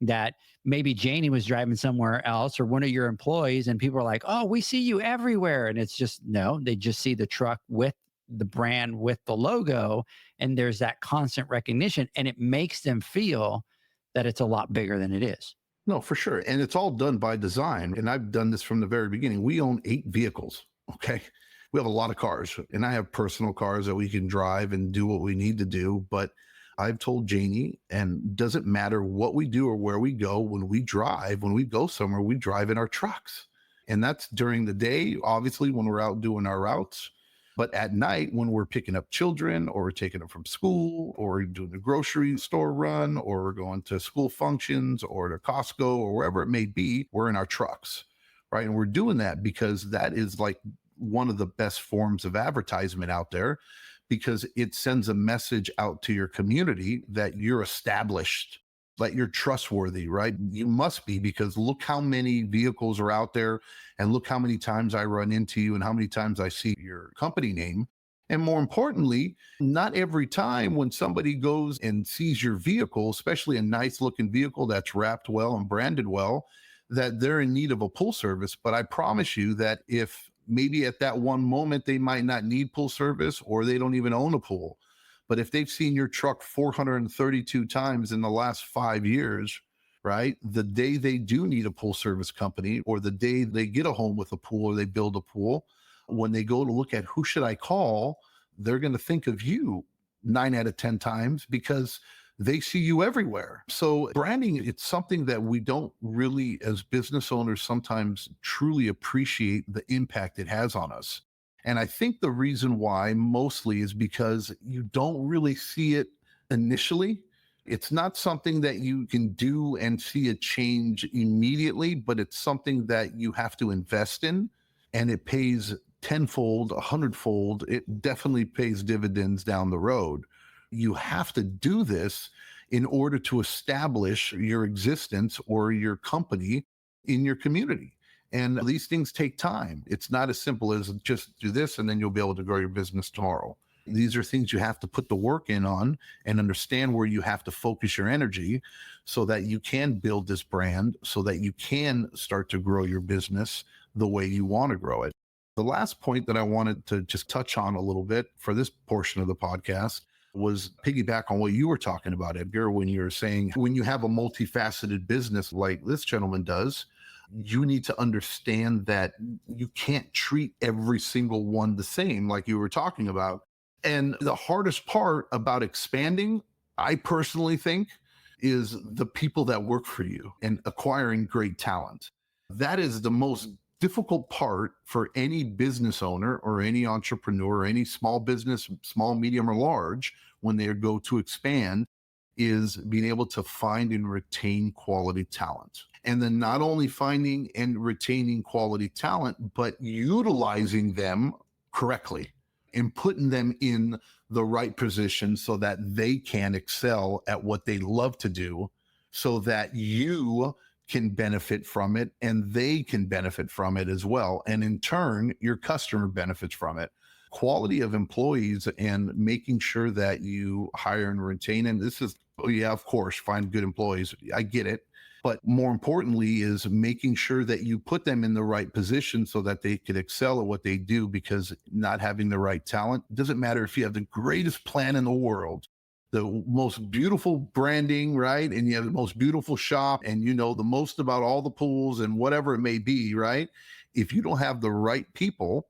that maybe Janie was driving somewhere else or one of your employees and people are like, oh, we see you everywhere. And it's just, no, they just see the truck with the brand, with the logo, and there's that constant recognition, and it makes them feel that it's a lot bigger than it is. No, for sure. And it's all done by design. And I've done this from the very beginning. We own 8 vehicles. Okay. We have a lot of cars, and I have personal cars that we can drive and do what we need to do. But I've told Janie, and doesn't matter what we do or where we go, when we drive, when we go somewhere, we drive in our trucks. And that's during the day, obviously, when we're out doing our routes. But at night, when we're picking up children or we're taking them from school or doing the grocery store run or we're going to school functions or to Costco or wherever it may be, we're in our trucks, right? And we're doing that because that is like one of the best forms of advertisement out there, because it sends a message out to your community that you're established, that you're trustworthy, right? You must be, because look how many vehicles are out there and look how many times I run into you and how many times I see your company name. And more importantly, not every time when somebody goes and sees your vehicle, especially a nice looking vehicle that's wrapped well and branded well, that they're in need of a pool service. But I promise you that if maybe at that one moment they might not need pool service or they don't even own a pool, But if they've seen your truck 432 times in the last 5 years, right? The day they do need a pool service company, or the day they get a home with a pool or they build a pool, when they go to look at who should I call, they're going to think of you 9 out of 10 times because they see you everywhere. So branding, it's something that we don't really, as business owners, sometimes truly appreciate the impact it has on us. And I think the reason why mostly is because you don't really see it initially. It's not something that you can do and see a change immediately, but it's something that you have to invest in, and it pays tenfold, 100-fold. It definitely pays dividends down the road. You have to do this in order to establish your existence or your company in your community. And these things take time. It's not as simple as just do this and then you'll be able to grow your business tomorrow. These are things you have to put the work in on and understand where you have to focus your energy so that you can build this brand, so that you can start to grow your business the way you want to grow it. The last point that I wanted to just touch on a little bit for this portion of the podcast was piggyback on what you were talking about, Edgar, when you were saying when you have a multifaceted business like this gentleman does, you need to understand that you can't treat every single one the same, like you were talking about. And the hardest part about expanding, I personally think, is the people that work for you and acquiring great talent. That is the most difficult part for any business owner or any entrepreneur or any small business, small, medium, or large, when they go to expand, is being able to find and retain quality talent. And then not only finding and retaining quality talent, but utilizing them correctly and putting them in the right position so that they can excel at what they love to do, so that you can benefit from it and they can benefit from it as well. And in turn, your customer benefits from it. Quality of employees and making sure that you hire and retain. And this is, yeah, of course, find good employees. I get it. But more importantly is making sure that you put them in the right position so that they could excel at what they do, because not having the right talent, doesn't matter if you have the greatest plan in the world, the most beautiful branding, right? And you have the most beautiful shop and you know the most about all the pools and whatever it may be, right? If you don't have the right people,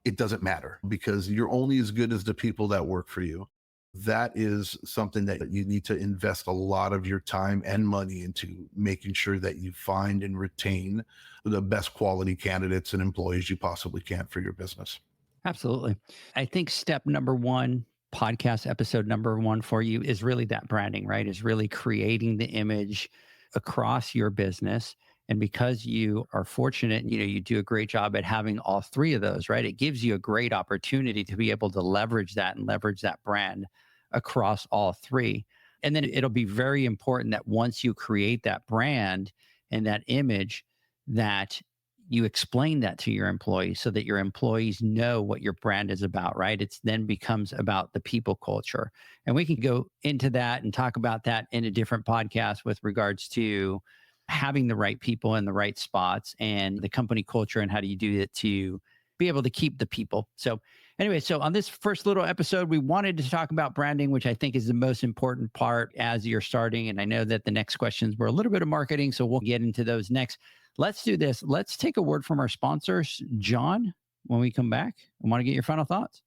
it doesn't matter, because you're only as good as the people that work for you. That is something that you need to invest a lot of your time and money into, making sure that you find and retain the best quality candidates and employees you possibly can for your business. Absolutely. I think step number one, podcast episode number one for you, is really that branding, right? Is really creating the image across your business. And because you are fortunate, you do a great job at having all three of those, right? It gives you a great opportunity to be able to leverage that and leverage that brand across all three. And then it'll be very important that once you create that brand and that image, that you explain that to your employees so that your employees know what your brand is about, right? It's then becomes about the people culture. And we can go into that and talk about that in a different podcast with regards to having the right people in the right spots and the company culture and how do you do it to be able to keep the people. So anyway, so on this first little episode, we wanted to talk about branding, which I think is the most important part as you're starting. And I know that the next questions were a little bit of marketing, so we'll get into those next. Let's do this. Let's take a word from our sponsors. John, when we come back, I want to get your final thoughts.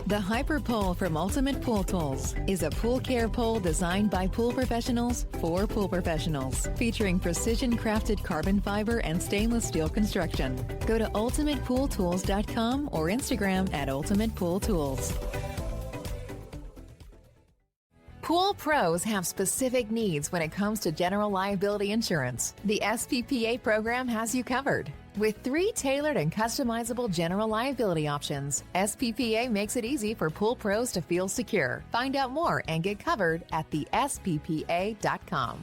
The Hyper Pole from Ultimate Pool Tools is a pool care pole designed by pool professionals for pool professionals, featuring precision-crafted carbon fiber and stainless steel construction. Go to ultimatepooltools.com or Instagram at Ultimate Pool Tools. Pool pros have specific needs when it comes to general liability insurance. The SPPA program has you covered. With 3 tailored and customizable general liability options, SPPA makes it easy for pool pros to feel secure. Find out more and get covered at thesppa.com.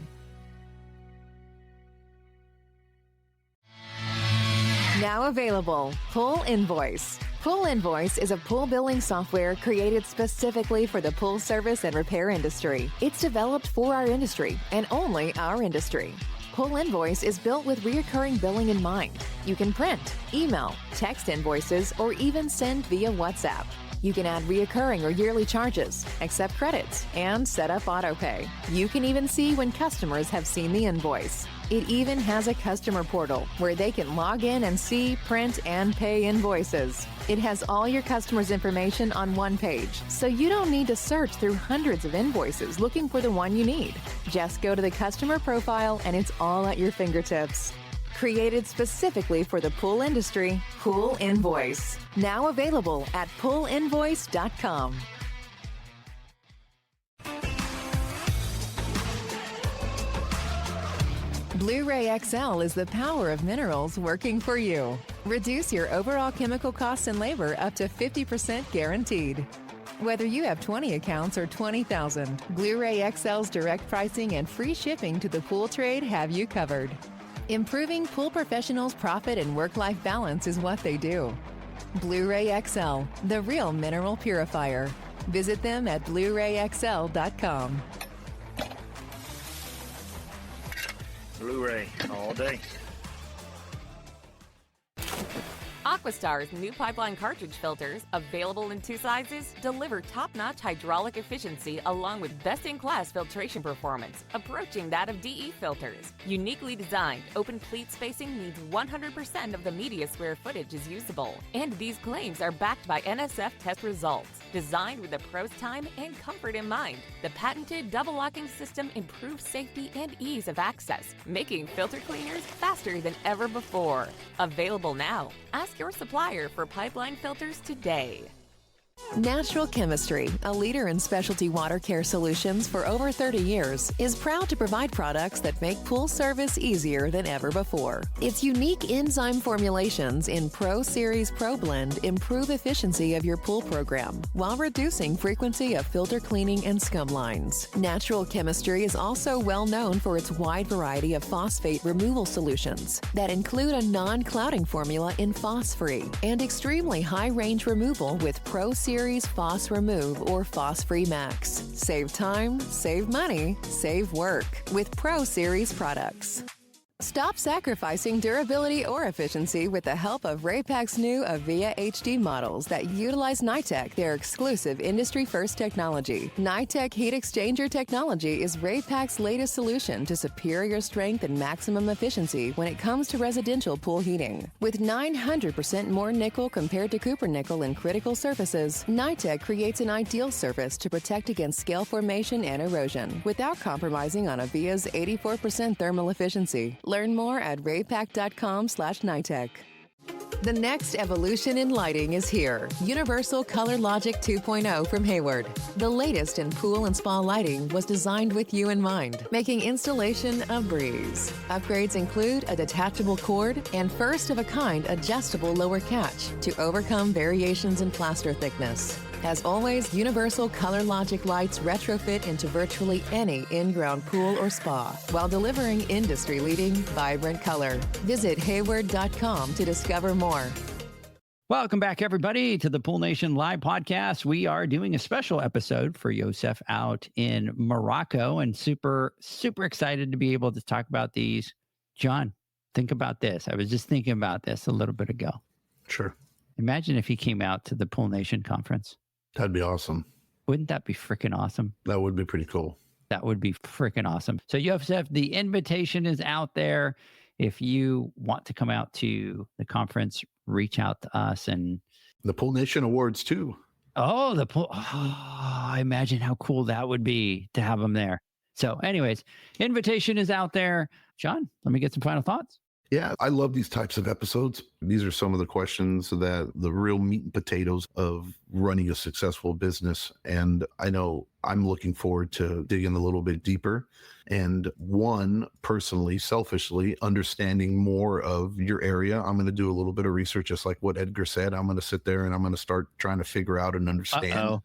Now available, Pool Invoice. Pool Invoice is a pool billing software created specifically for the pool service and repair industry. It's developed for our industry and only our industry. Pool Invoice is built with recurring billing in mind. You can print, email, text invoices, or even send via WhatsApp. You can add reoccurring or yearly charges, accept credits, and set up autopay. You can even see when customers have seen the invoice. It even has a customer portal where they can log in and see, print, and pay invoices. It has all your customers' information on one page, so you don't need to search through hundreds of invoices looking for the one you need. Just go to the customer profile and it's all at your fingertips. Created specifically for the pool industry, Pool Invoice. Now available at poolinvoice.com. Blu-ray XL is the power of minerals working for you. Reduce your overall chemical costs and labor up to 50% guaranteed. Whether you have 20 accounts or 20,000, Blu-ray XL's direct pricing and free shipping to the pool trade have you covered. Improving pool professionals' profit and work-life balance is what they do. Blu-ray XL, the real mineral purifier. Visit them at BluRayXL.com. Blu-ray all day. Aquastar's new pipeline cartridge filters, available in 2 sizes, deliver top-notch hydraulic efficiency along with best-in-class filtration performance, approaching that of DE filters. Uniquely designed, open pleat spacing means 100% of the media square footage is usable. And these claims are backed by NSF test results. Designed with the pro's time and comfort in mind, the patented double-locking system improves safety and ease of access, making filter cleaners faster than ever before. Available now. Ask your supplier for pipeline filters today. Natural Chemistry, a leader in specialty water care solutions for over 30 years, is proud to provide products that make pool service easier than ever before. Its unique enzyme formulations in Pro Series Pro Blend improve efficiency of your pool program while reducing frequency of filter cleaning and scum lines. Natural Chemistry is also well known for its wide variety of phosphate removal solutions that include a non-clouding formula in Phos-Free and extremely high-range removal with Pro Series Phos Remove or Phos Free Max. Save time, save money, save work with Pro Series products. Stop sacrificing durability or efficiency with the help of Raypak's new Avia HD models that utilize NITEC, their exclusive industry-first technology. NITEC heat exchanger technology is Raypak's latest solution to superior strength and maximum efficiency when it comes to residential pool heating. With 900% more nickel compared to copper nickel in critical surfaces, NITEC creates an ideal surface to protect against scale formation and erosion without compromising on Avia's 84% thermal efficiency. Learn more at raypak.com/NITEC. The next evolution in lighting is here. Universal Color Logic 2.0 from Hayward. The latest in pool and spa lighting was designed with you in mind, making installation a breeze. Upgrades include a detachable cord and first-of-a-kind adjustable lower catch to overcome variations in plaster thickness. As always, Universal Color Logic lights retrofit into virtually any in-ground pool or spa while delivering industry-leading, vibrant color. Visit Hayward.com to discover more. Welcome back, everybody, to the Pool Nation Live podcast. We are doing a special episode for Youssef out in Morocco and super excited to be able to talk about these. John, think about this. I was just thinking about this a little bit ago. Sure. Imagine if he came out to the Pool Nation conference. That'd be awesome. Wouldn't that be freaking awesome? That would be pretty cool. That would be freaking awesome. So Youssef, the invitation is out there. If you want to come out to the conference, reach out to us. And the Pool Nation Awards too. Oh, the pool. Oh, imagine how cool that would be to have them there. So anyways, invitation is out there. John, let me get some final thoughts. Yeah, I love these types of episodes. These are some of the questions that the real meat and potatoes of running a successful business. And I know I'm looking forward to digging a little bit deeper. And one, personally, selfishly, understanding more of your area. I'm going to do a little bit of research, just like what Edgar said. I'm going to sit there and I'm going to start trying to figure out and understand. Uh-oh.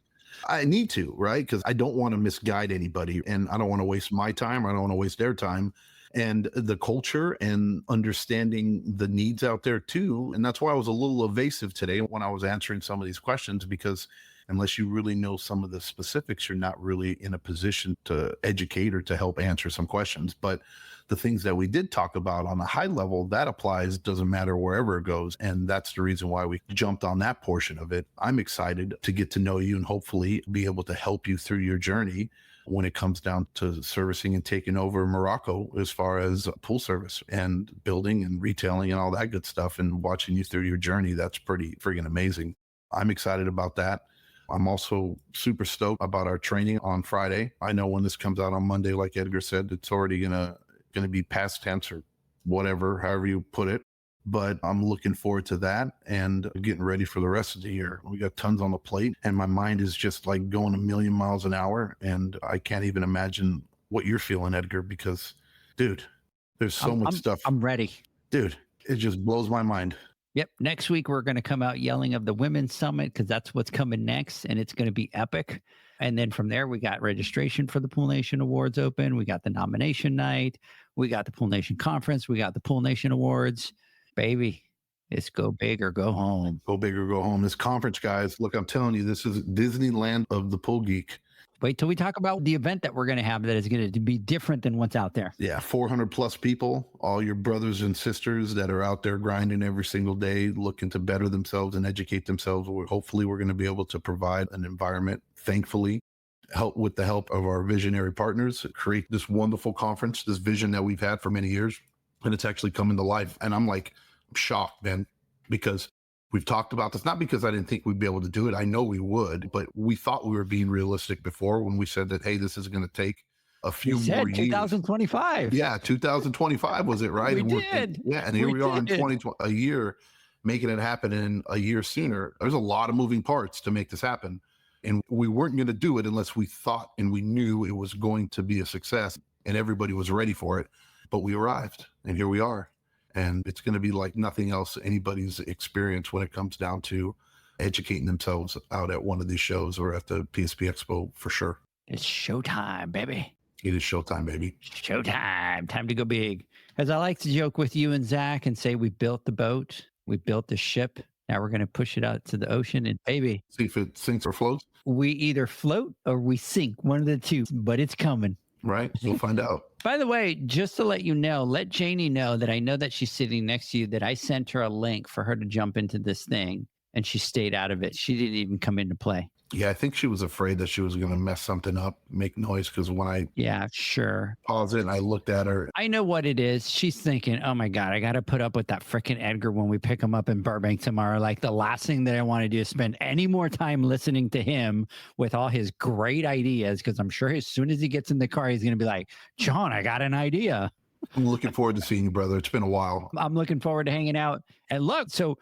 I need to, right? Because I don't want to misguide anybody and I don't want to waste my time. I don't want to waste their time. And the culture and understanding the needs out there too. And that's why I was a little evasive today when I was answering some of these questions, because unless you really know some of the specifics, you're not really in a position to educate or to help answer some questions. But the things that we did talk about on a high level, that applies, doesn't matter wherever it goes. And that's the reason why we jumped on that portion of it. I'm excited to get to know you and hopefully be able to help you through your journey when it comes down to servicing and taking over Morocco as far as pool service and building and retailing and all that good stuff, and watching you through your journey. That's pretty friggin' amazing. I'm excited about that. I'm also super stoked about our training on Friday. I know when this comes out on Monday, like Edgar said, it's already gonna be past tense or whatever, however you put it. But I'm looking forward to that and getting ready for the rest of the year. We got tons on the plate and my mind is just like going a million miles an hour. And I can't even imagine what you're feeling, Edgar, because dude, there's so much stuff. I'm ready. Dude, it just blows my mind. Yep. Next week, we're going to come out yelling of the Women's Summit because that's what's coming next. And it's going to be epic. And then from there, we got registration for the Pool Nation Awards open. We got the nomination night. We got the Pool Nation Conference. We got the Pool Nation Awards. Baby, it's go big or go home. Go big or go home. This conference, guys, look, I'm telling you, this is Disneyland of the pool geek. Wait till we talk about the event that we're going to have that is going to be different than what's out there. Yeah, 400 plus people, all your brothers and sisters that are out there grinding every single day, looking to better themselves and educate themselves. Hopefully, we're going to be able to provide an environment, thankfully, with the help of our visionary partners, create this wonderful conference, this vision that we've had for many years. And it's actually coming to life. And I'm shocked, man, because we've talked about this, not because I didn't think we'd be able to do it. I know we would, but we thought we were being realistic before when we said that, hey, this is going to take a few more years. 2025. Yeah, 2025 was it, right? We did. And here we are in 2020, a year, making it happen in a year sooner. There's a lot of moving parts to make this happen. And we weren't going to do it unless we thought and we knew it was going to be a success and everybody was ready for it. But we arrived and here we are. And it's going to be like nothing else anybody's experienced when it comes down to educating themselves out at one of these shows or at the PSP Expo for sure. It's showtime, baby. It is showtime, baby. Showtime. Time to go big. As I like to joke with you and Zach and say, we built the boat. We built the ship. Now we're going to push it out to the ocean and baby. See if it sinks or floats. We either float or we sink, one of the two, but it's coming. Right. We'll find out. By the way, just to let you know, let Janie know that I know that she's sitting next to you, that I sent her a link for her to jump into this thing and she stayed out of it. She didn't even come into play. Yeah, I think she was afraid that she was going to mess something up, make noise, because when I paused it and I looked at her. I know what it is. She's thinking, oh my God, I got to put up with that freaking Edgar when we pick him up in Burbank tomorrow. Like the last thing that I want to do is spend any more time listening to him with all his great ideas, because I'm sure as soon as he gets in the car, he's going to be like, John, I got an idea. I'm looking forward to seeing you, brother. It's been a while. I'm looking forward to hanging out. And look, so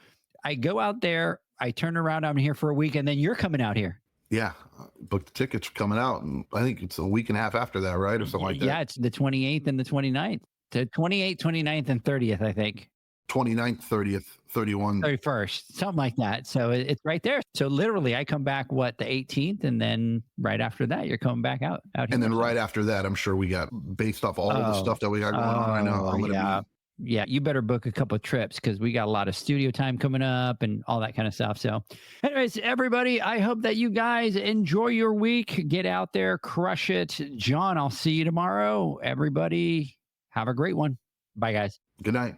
I go out there, I turn around, I'm here for a week, and then you're coming out here. Yeah, booked the tickets coming out, and I think it's a week and a half after that, right? Or something like that. Yeah, it's the 28th and the 29th. The 28th, 29th, and 30th, I think. 29th, 30th, 31. 31st, something like that. So it's right there. So literally, I come back, the 18th? And then right after that, you're coming back out here. And then right after that, I'm sure we got, based off all of the stuff that we got going on right now. Yeah, you better book a couple of trips because we got a lot of studio time coming up and all that kind of stuff. So anyways, everybody, I hope that you guys enjoy your week. Get out there, crush it. John, I'll see you tomorrow. Everybody, have a great one. Bye, guys. Good night.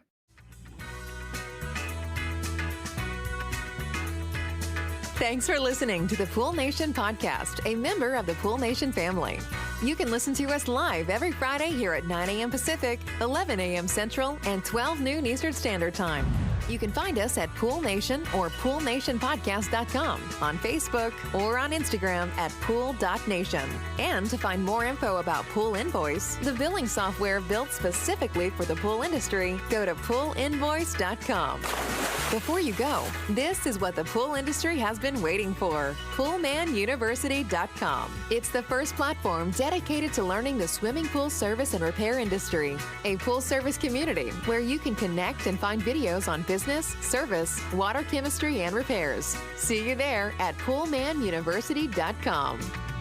Thanks for listening to the Pool Nation podcast, a member of the Pool Nation family. You can listen to us live every Friday here at 9 a.m. Pacific, 11 a.m. Central, and 12 noon Eastern Standard Time. You can find us at Pool Nation or poolnationpodcast.com, on Facebook, or on Instagram at pool.nation. And to find more info about Pool Invoice, the billing software built specifically for the pool industry, go to poolinvoice.com. Before you go, this is what the pool industry has been waiting for. Poolmanuniversity.com. It's the first platform dedicated to learning the swimming pool service and repair industry. A pool service community where you can connect and find videos on business, service, water chemistry, and repairs. See you there at poolmanuniversity.com.